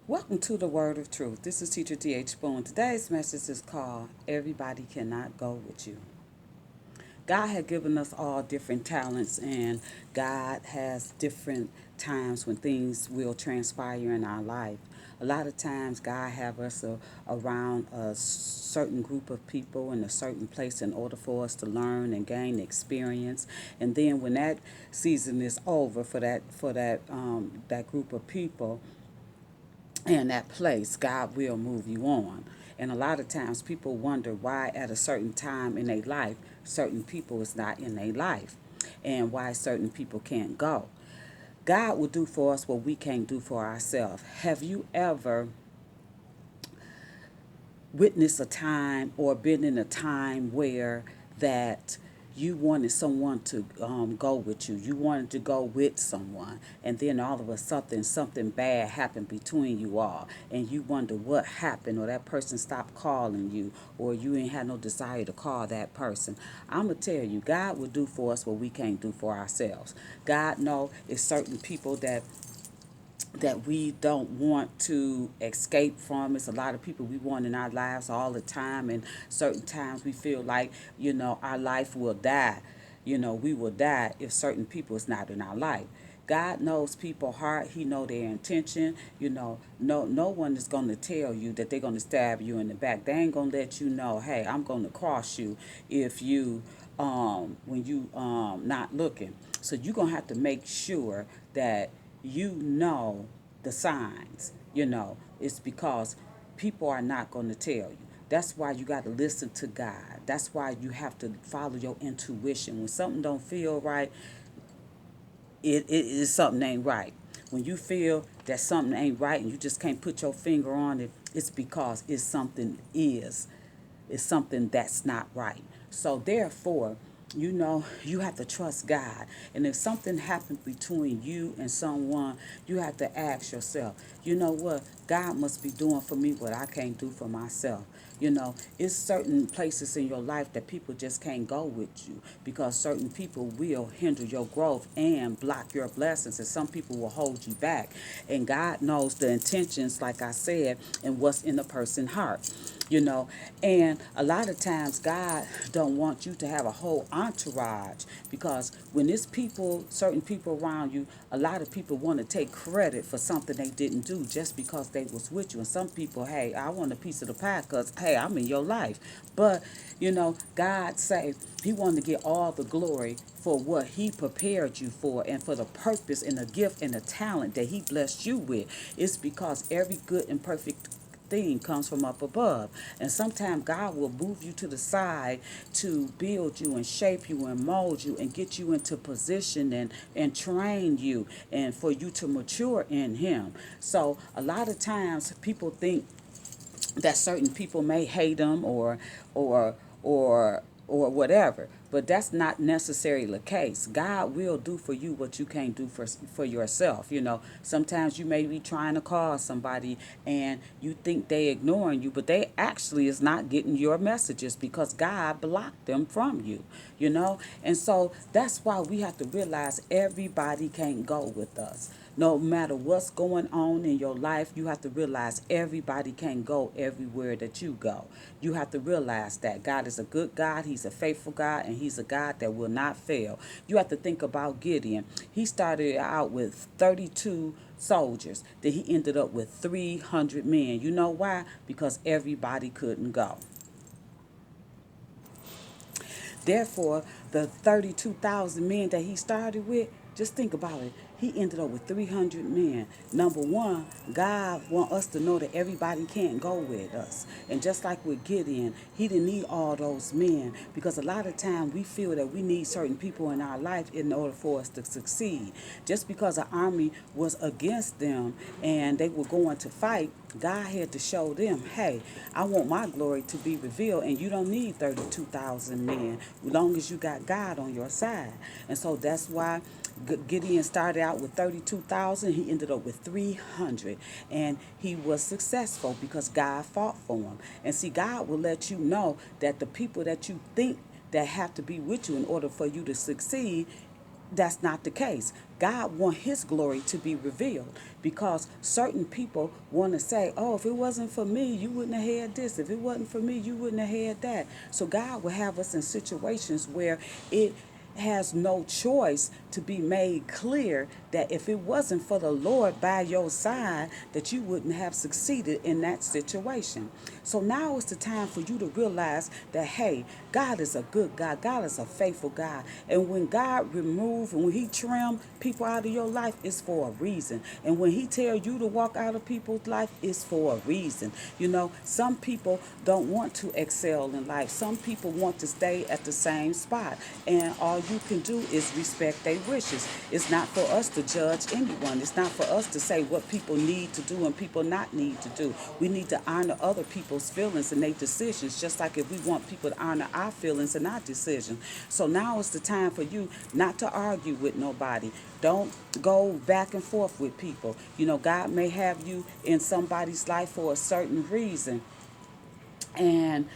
Welcome to the Word of Truth. This is Teacher T.H. Spoon. Today's message is called Everybody Cannot Go With You. God had given us all different talents, and God has different times when things will transpire in our life. A lot of times, God have us around a certain group of people in a certain place in order for us to learn and gain experience. And then, when that season is over for that group of people, in that place, God will move you on. And a lot of times people wonder why at a certain time in their life, certain people is not in their life and why certain people can't go. God will do for us what we can't do for ourselves. Have you ever witnessed a time or been in a time where that you wanted someone to go with you. You wanted to go with someone, and then all of a sudden something bad happened between you all, and you wonder what happened, or that person stopped calling you, or you ain't had no desire to call that person. I'm gonna tell you, God will do for us what we can't do for ourselves. God know it's certain people that we don't want to escape from. It's a lot of people we want in our lives all the time, and certain times we feel like, our life will die. We will die if certain people is not in our life. God knows people's heart. He know their intention. No one is going to tell you that they're going to stab you in the back. They ain't going to let you know, hey, I'm going to cross you if you when you not looking. So you're going to have to make sure that you know the signs. It's because people are not going to tell you. That's why you got to listen to God. That's why you have to follow your intuition. When something don't feel right, it is something ain't right. When you feel that something ain't right and you just can't put your finger on it, it's because it's something that's not right. So therefore, you have to trust God. And if something happens between you and someone, you have to ask yourself, you know what? God must be doing for me what I can't do for myself. It's certain places in your life that people just can't go with you because certain people will hinder your growth and block your blessings, and some people will hold you back. And God knows the intentions, like I said, and what's in a person's heart. And a lot of times God don't want you to have a whole entourage, because when it's people, certain people around you, a lot of people want to take credit for something they didn't do just because they was with you. And some people, hey, I want a piece of the pie because, hey, I'm in your life. But God say he wanted to get all the glory for what he prepared you for, and for the purpose and the gift and the talent that he blessed you with. It's because every good and perfect thing comes from up above. And sometimes God will move you to the side to build you and shape you and mold you and get you into position and train you and for you to mature in him. So a lot of times people think that certain people may hate them or or whatever, but that's not necessarily the case. God will do for you what you can't do for yourself. Sometimes you may be trying to call somebody and you think they ignoring you, but they actually is not getting your messages because God blocked them from you. And so that's why we have to realize everybody can't go with us. No matter what's going on in your life, you have to realize everybody can't go everywhere that you go. You have to realize that God is a good God, he's a faithful God, and he's a God that will not fail. You have to think about Gideon. He started out with 32 soldiers. Then he ended up with 300 men. You know why? Because everybody couldn't go. Therefore, the 32,000 men that he started with, just think about it. He ended up with 300 men. Number one, God want us to know that everybody can't go with us. And just like with Gideon, he didn't need all those men, because a lot of time we feel that we need certain people in our life in order for us to succeed. Just because an army was against them and they were going to fight, God had to show them, hey, I want my glory to be revealed, and you don't need 32,000 men as long as you got God on your side. And so that's why Gideon started out with 32,000. He ended up with 300. And he was successful because God fought for him. And see, God will let you know that the people that you think that have to be with you in order for you to succeed, that's not the case. God wants his glory to be revealed because certain people want to say, oh, if it wasn't for me, you wouldn't have had this. If it wasn't for me, you wouldn't have had that. So God will have us in situations where it has no choice to be made clear that if it wasn't for the Lord by your side, that you wouldn't have succeeded in that situation. So now is the time for you to realize that, hey, God is a good God. God is a faithful God. And when God remove and when he trim people out of your life, it's for a reason. And when he tell you to walk out of people's life, it's for a reason. You know, some people don't want to excel in life. Some people want to stay at the same spot. And all you can do is respect their wishes. It's not for us to judge anyone. It's not for us to say what people need to do and people not need to do. We need to honor other people's feelings and their decisions, just like if we want people to honor our feelings and our decisions. So now is the time for you not to argue with nobody. Don't go back and forth with people. You know, God may have you in somebody's life for a certain reason, and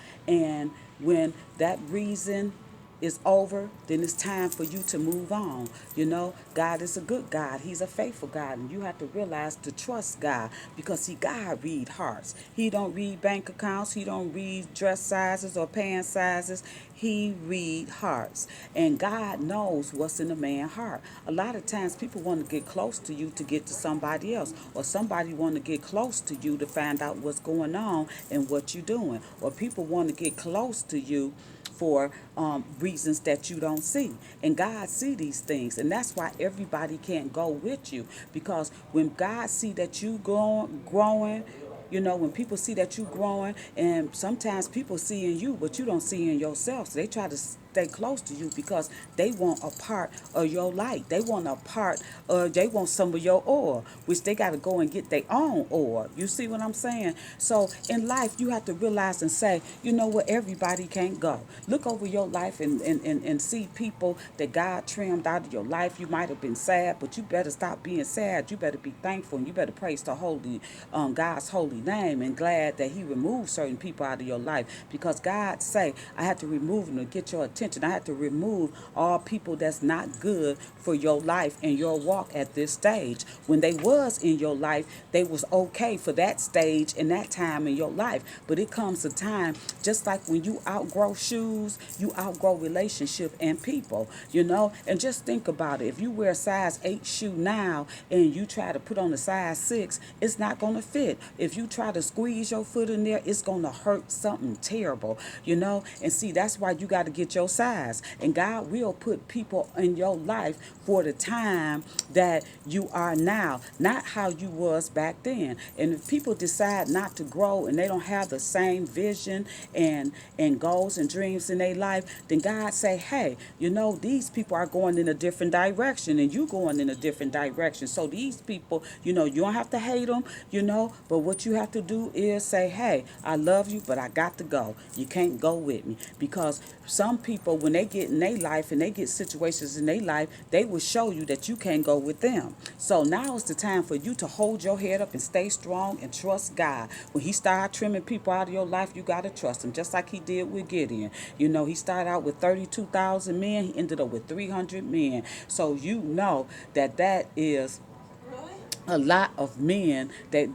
when that reason is over, then it's time for you to move on. You know, God is a good God. He's a faithful God, and you have to realize to trust God because see, God read hearts. He don't read bank accounts. He don't read dress sizes or pant sizes. He read hearts, and God knows what's in a man's heart. A lot of times, people want to get close to you to get to somebody else, or somebody want to get close to you to find out what's going on and what you're doing, or people want to get close to you for reasons that you don't see. And God see these things. And that's why everybody can't go with you. Because when God see that you growing, you know, when people see that you growing, and sometimes people see in you, but you don't see in yourself. So they try to stay close to you because they want a part of your light. They want a part they want some of your oil, which they got to go and get their own oil. You see what I'm saying? So in life, you have to realize and say, you know what, everybody can't go. Look over your life and see people that God trimmed out of your life. You might have been sad, but you better stop being sad. You better be thankful and you better praise the holy God's holy name and glad that he removed certain people out of your life because God say, I had to remove them to get your attention. I had to remove all people that's not good for your life and your walk at this stage. When they was in your life, they was okay for that stage and that time in your life. But it comes a time, just like when you outgrow shoes, you outgrow relationship and people, you know? And just think about it. If you wear a size 8 shoe now and you try to put on a size 6, it's not going to fit. If you try to squeeze your foot in there, it's going to hurt something terrible, you know? And see, that's why you got to get your size. And God will put people in your life for the time that you are now, not how you was back then. And if people decide not to grow and they don't have the same vision and goals and dreams in their life, then God say, hey, you know, these people are going in a different direction and you going in a different direction. So these people, you know, you don't have to hate them, you know, but what you have to do is say, hey, I love you, but I got to go. You can't go with me. Because some people, when they get in their life and they get situations in their life, they will show you that you can't go with them. So now is the time for you to hold your head up and stay strong and trust God. When he started trimming people out of your life, you got to trust him, just like he did with Gideon. You know, he started out with 32,000 men. He ended up with 300 men. So you know that that is a lot of men that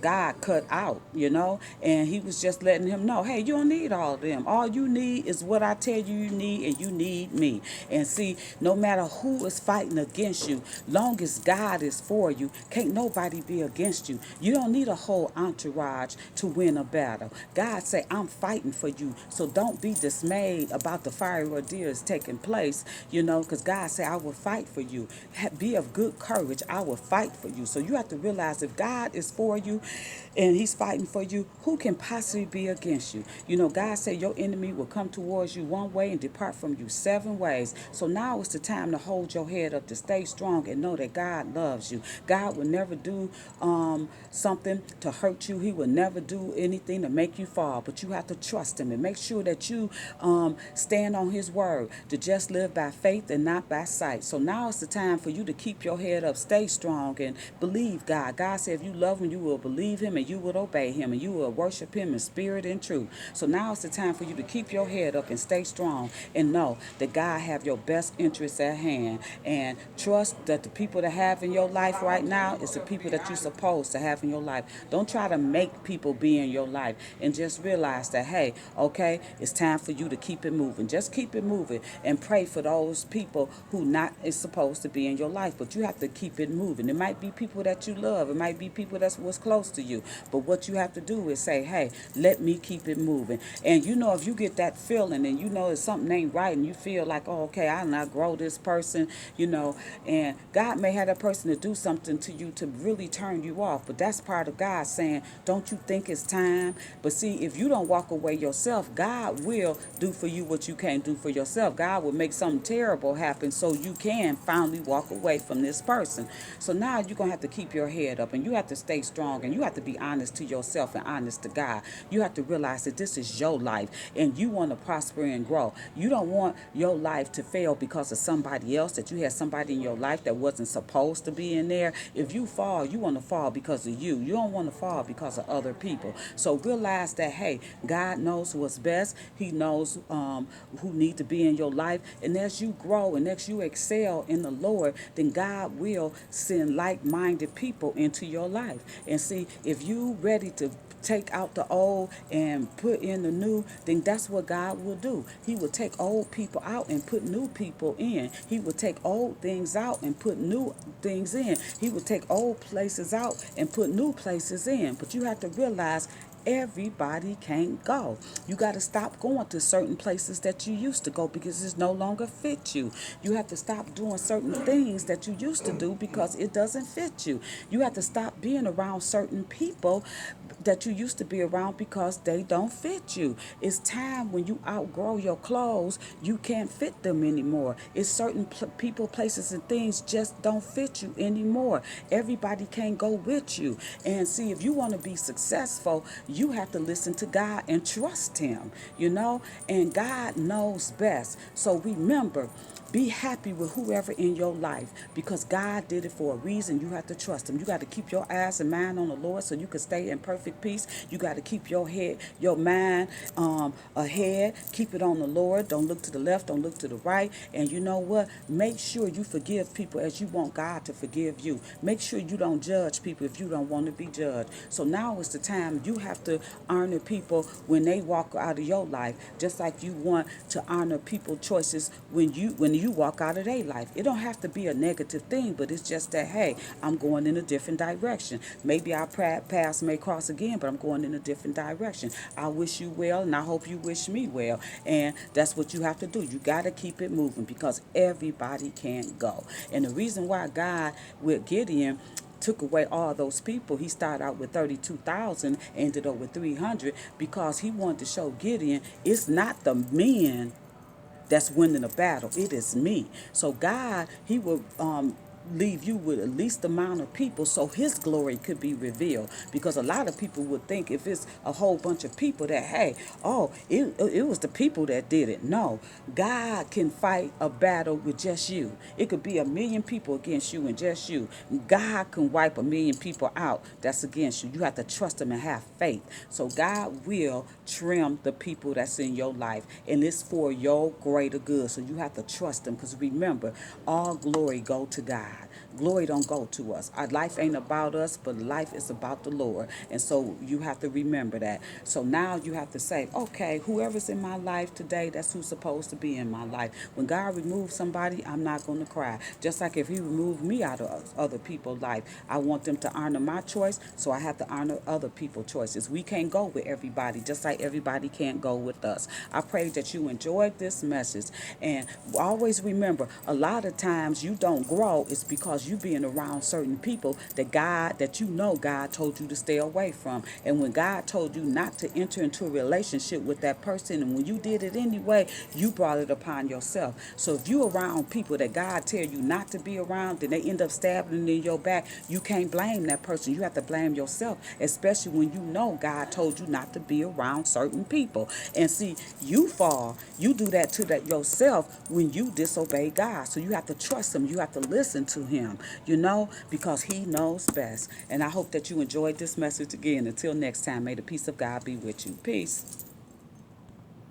God cut out, you know, and he was just letting him know, hey, you don't need all of them. All you need is what I tell you need, and you need me. And see, no matter who is fighting against you, long as God is for you, can't nobody be against you. You don't need a whole entourage to win a battle. God say, I'm fighting for you, so don't be dismayed about the fiery ordeals taking place, you know, because God say, I will fight for you. Be of good courage. I will fight for you. So you have to realize if God is for you and he's fighting for you, who can possibly be against you? You know, God said your enemy will come towards you one way and depart from you 7 ways. So now is the time to hold your head up, to stay strong and know that God loves you. God will never do something to hurt you. He will never do anything to make you fall. But you have to trust him and make sure that you stand on his word, to just live by faith and not by sight. So now is the time for you to keep your head up, stay strong, and believe God. God said if you love him, you will believe him and you will obey him and you will worship him in spirit and truth. So now it's the time for you to keep your head up and stay strong and know that God have your best interests at hand, and trust that the people that have in your life right now is the people that you're supposed to have in your life. Don't try to make people be in your life, and just realize that, hey, okay, it's time for you to keep it moving. Just keep it moving and pray for those people who not is supposed to be in your life, but you have to keep it moving. It might be people that you love. It might be people that's what's close to you. But what you have to do is say, hey, let me keep it moving. And you know, if you get that feeling and you know that something ain't right and you feel like, oh, okay, I not grow this person, you know, and God may have that person to do something to you to really turn you off. But that's part of God saying, don't you think it's time? But see, if you don't walk away yourself, God will do for you what you can't do for yourself. God will make something terrible happen so you can finally walk away from this person. So now you're going to have to keep your head up and you have to stay strong and you have to be honest to yourself and honest to God. You have to realize that this is your life and you want to prosper and grow. You don't want your life to fail because of somebody else, that you had somebody in your life that wasn't supposed to be in there. If you fall, you want to fall because of you. You don't want to fall because of other people. So realize that, hey, God knows what's best. He knows who need to be in your life. And as you grow and as you excel in the Lord, then God will send like-minded people into your life. And see, if you ready to take out the old and put in the new, then that's what God will do. He will take old people out and put new people in. He will take old things out and put new things in. He will take old places out and put new places in. But you have to realize everybody can't go. You got to stop going to certain places that you used to go because it no longer fit you. You have to stop doing certain things that you used to do because it doesn't fit you. You have to stop being around certain people that you used to be around because they don't fit you. It's time when you outgrow your clothes, you can't fit them anymore. It's certain people, places, and things just don't fit you anymore. Everybody can't go with you. And see, if you want to be successful, you have to listen to God and trust him, you know, and God knows best. So remember, be happy with whoever in your life because God did it for a reason. You have to trust him. You got to keep your eyes and mind on the Lord so you can stay in perfect peace. You got to keep your head, your mind ahead. Keep it on the Lord. Don't look to the left. Don't look to the right. And you know what? Make sure you forgive people as you want God to forgive you. Make sure you don't judge people if you don't want to be judged. So now is the time you have to honor people when they walk out of your life, just like you want to honor people's choices when you walk out of their life. It don't have to be a negative thing, but it's just that, hey, I'm going in a different direction. Maybe our paths may cross again, but I'm going in a different direction. I wish you well, and I hope you wish me well. And that's what you have to do. You got to keep it moving because everybody can't go. And the reason why God, with Gideon, took away all those people. He started out with 32,000, ended up with 300 because he wanted to show Gideon it's not the men that's winning the battle. It is me. So God, he will leave you with at least the amount of people so his glory could be revealed. Because a lot of people would think if it's a whole bunch of people that, hey, oh, it was the people that did it. No, God can fight a battle with just you. It could be 1,000,000 people against you and just you. God can wipe 1,000,000 people out that's against you. You have to trust him and have faith. So God will trim the people that's in your life. And it's for your greater good. So you have to trust him because remember, all glory go to God. Glory don't go to us. Our life ain't about us, but life is about the Lord. And so you have to remember that. So now you have to say, okay, whoever's in my life today, that's who's supposed to be in my life. When God removes somebody, I'm not going to cry. Just like if he removed me out of other people's life, I want them to honor my choice, so I have to honor other people's choices. We can't go with everybody, just like everybody can't go with us. I pray that you enjoyed this message. And always remember, a lot of times you don't grow, it's because you being around certain people that you know God told you to stay away from. And when God told you not to enter into a relationship with that person, and when you did it anyway, you brought it upon yourself. So if you around people that God tell you not to be around, then they end up stabbing in your back, you can't blame that person. You have to blame yourself, especially when you know God told you not to be around certain people. And see, you fall. You do that to that yourself when you disobey God. So you have to trust him. You have to listen to him. him, because he knows best. And I hope that you enjoyed this message again. Until next time, may the peace of God be with you. Peace.